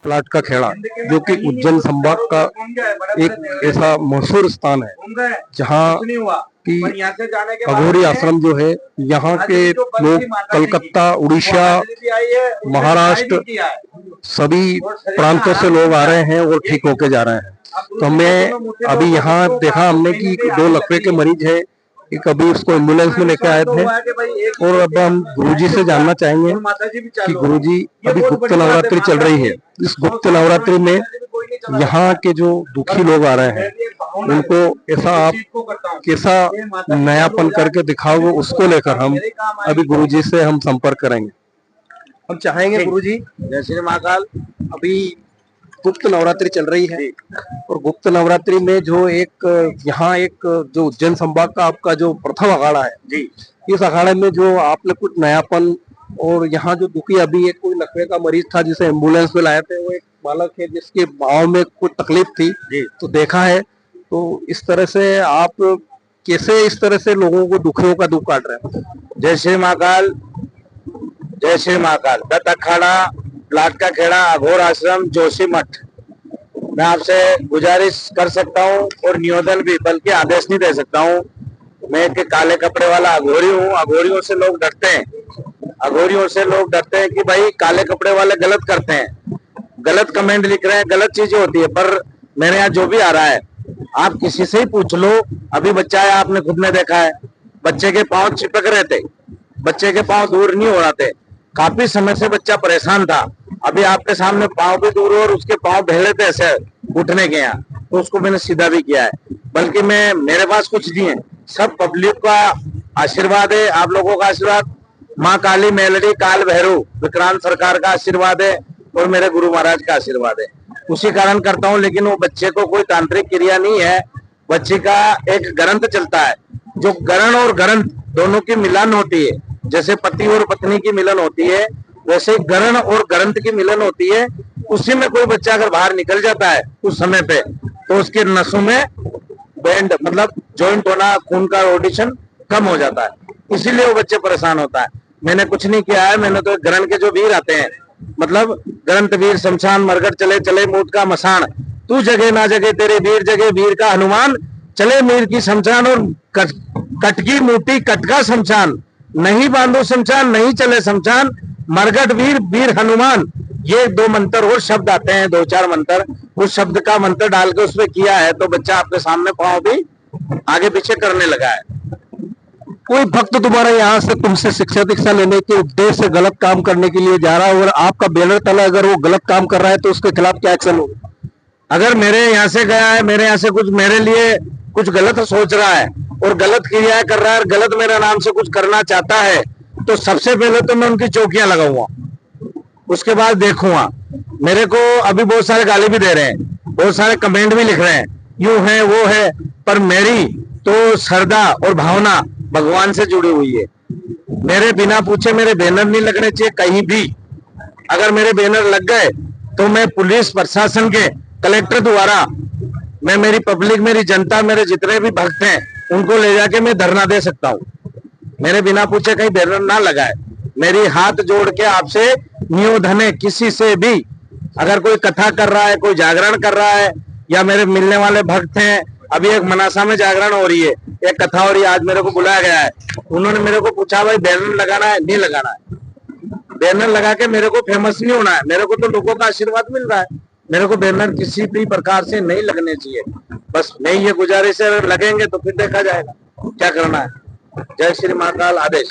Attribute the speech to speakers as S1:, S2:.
S1: Plot का खेड़ा, जो कि उज्जैन संभाग का एक ऐसा मशहूर स्थान है जहाँ की अघोरी आश्रम जो है, यहाँ के लोग कलकत्ता, उड़ीसा, महाराष्ट्र सभी प्रांतों से लोग आ रहे हैं और ठीक होके जा रहे हैं। तो हमें अभी यहाँ देखा हमने कि 2 लकवे के मरीज है, एक अभी उसको एम्बुलेंस में लेके आए थे। और अब हम गुरुजी से जानना चाहेंगे कि गुरुजी, अभी गुप्त नवरात्रि चल रही है, इस गुप्त नवरात्रि में यहाँ के जो दुखी लोग आ रहे हैं उनको ऐसा आप कैसा नयापन करके दिखाओगे, उसको लेकर हम अभी गुरुजी से हम संपर्क करेंगे। हम चाहेंगे गुरुजी,
S2: जय श्री महाकाल।
S1: अभी गुप्त नवरात्रि चल रही है और गुप्त नवरात्रि में जो यहाँ एक जो उज्जैन संभाग का आपका जो प्रथम अखाड़ा है जी, इस अखाड़े में जो आपने कुछ नयापन, और यहाँ जो दुखी, अभी एक कोई लकवे का मरीज था जिसे एम्बुलेंस में लाए थे, वो एक बालक है जिसके भाव में कुछ तकलीफ थी जी, तो देखा है। तो इस तरह से आप कैसे इस तरह से लोगों को दुखियों का दुख काट रहे हैं?
S2: जय श्री महाकाल, जय श्री महाकाल। दत्त अखाड़ा, प्लाट का खेड़ा, अघोर आश्रम, जोशी मठ। मैं आपसे गुजारिश कर सकता हूँ और निवेदन भी, बल्कि आदेश नहीं दे सकता हूँ। मैं एक काले कपड़े वाला अघोरी हूँ। अघोरियों से लोग डरते हैं, अघोरियों से लोग डरते हैं कि भाई काले कपड़े वाले गलत करते हैं, गलत कमेंट लिख रहे हैं, गलत चीजें होती है। पर मेरे यहाँ जो भी आ रहा है, आप किसी से ही पूछ लो। अभी बच्चा है, आपने खुद ने देखा है, बच्चे के पांव चिपक रहे थे, बच्चे के पांव दूर नहीं हो रहे थे। काफी समय से बच्चा परेशान था। अभी आपके सामने पांव भी दूर और उसके पांव बहले थे ऐसे उठने के, यहाँ तो उसको मैंने सीधा भी किया है। बल्कि मेरे पास कुछ नहीं है, सब पब्लिक का आशीर्वाद है, आप लोगों का आशीर्वाद, माँ काली, मेलडी, काल भैरव, विक्रांत सरकार का आशीर्वाद है और मेरे गुरु महाराज का आशीर्वाद है। उसी कारण करता हूँ। लेकिन वो बच्चे को कोई तांत्रिक क्रिया नहीं है, बच्चे का एक ग्रंथ चलता है, जो गरण और ग्रंथ दोनों की मिलन होती है। जैसे पति और पत्नी की मिलन होती है, वैसे गरण और ग्रंथ की मिलन होती है। उसी में कोई बच्चा अगर बाहर निकल जाता है उस समय पे, तो उसके नसों में बैंड, मतलब जॉइंट होना, खून का रोटेशन कम हो जाता है, इसीलिए वो बच्चे परेशान होता है। मैंने कुछ नहीं किया है, मैंने तो ग्रहण के जो वीर आते हैं, मतलब ग्रंथ वीर शमशान, मरगट चले चले मूठ का मसान, तू जगे ना जगे तेरे वीर जगे, वीर का हनुमान, चले मीर की शमशान और कटकी मूठी कटका शमशान, नहीं बांधो शमशान नहीं चले शमशान, मरगट वीर वीर हनुमान। ये 2 मंत्र और शब्द आते हैं, 2-4 मंत्र, उस शब्द का मंत्र डाल के उसमें किया है तो बच्चा आपके सामने पांव भी आगे पीछे करने लगा है।
S1: कोई भक्त तुम्हारा यहाँ से तुमसे शिक्षा दीक्षा लेने के उद्देश्य से गलत काम करने के लिए जा रहा है और आपका बैनर तला, अगर वो गलत काम कर रहा है तो उसके खिलाफ क्या एक्शन होगा?
S2: अगर मेरे यहाँ से गया है, मेरे यहाँ से कुछ मेरे लिए कुछ गलत सोच रहा है और गलत क्रियाएं कर रहा है, गलत मेरे नाम से कुछ करना चाहता है, तो सबसे पहले तो मैं उनकी चौकियां लगाऊंगा, उसके बाद देखूंगा। मेरे को अभी बहुत सारे गाली भी दे रहे हैं, बहुत सारे कमेंट भी लिख रहे हैं, यूं है वो है, पर मेरी तो श्रद्धा और भावना भगवान से जुड़ी हुई है। मेरे बिना पूछे मेरे बैनर नहीं लगने चाहिए कहीं भी। अगर मेरे बैनर लग गए तो मैं पुलिस प्रशासन के, कलेक्टर द्वारा, मैं मेरी पब्लिक, मेरी जनता, मेरे जितने भी भक्त हैं उनको ले जाके मैं धरना दे सकता हूँ। मेरे बिना पूछे कहीं बैनर ना लगाए। मेरी हाथ जोड़ के आपसे निवेदन है, किसी से भी अगर कोई कथा कर रहा है, कोई जागरण कर रहा है, या मेरे मिलने वाले भक्त हैं, अभी एक मनासा में जागरण हो रही है, एक कथा हो रही है, आज मेरे को बुलाया गया है, उन्होंने मेरे को पूछा भाई बैनर लगाना है, नहीं लगाना है। बैनर लगा के मेरे को फेमस नहीं होना है, मेरे को तो लोगों का आशीर्वाद मिल रहा है, मेरे को बैनर किसी भी प्रकार से नहीं लगने चाहिए। बस मैं ये गुजारिश है, लगेंगे तो फिर देखा जाएगा क्या करना है। जय श्री महाकाल। आदेश।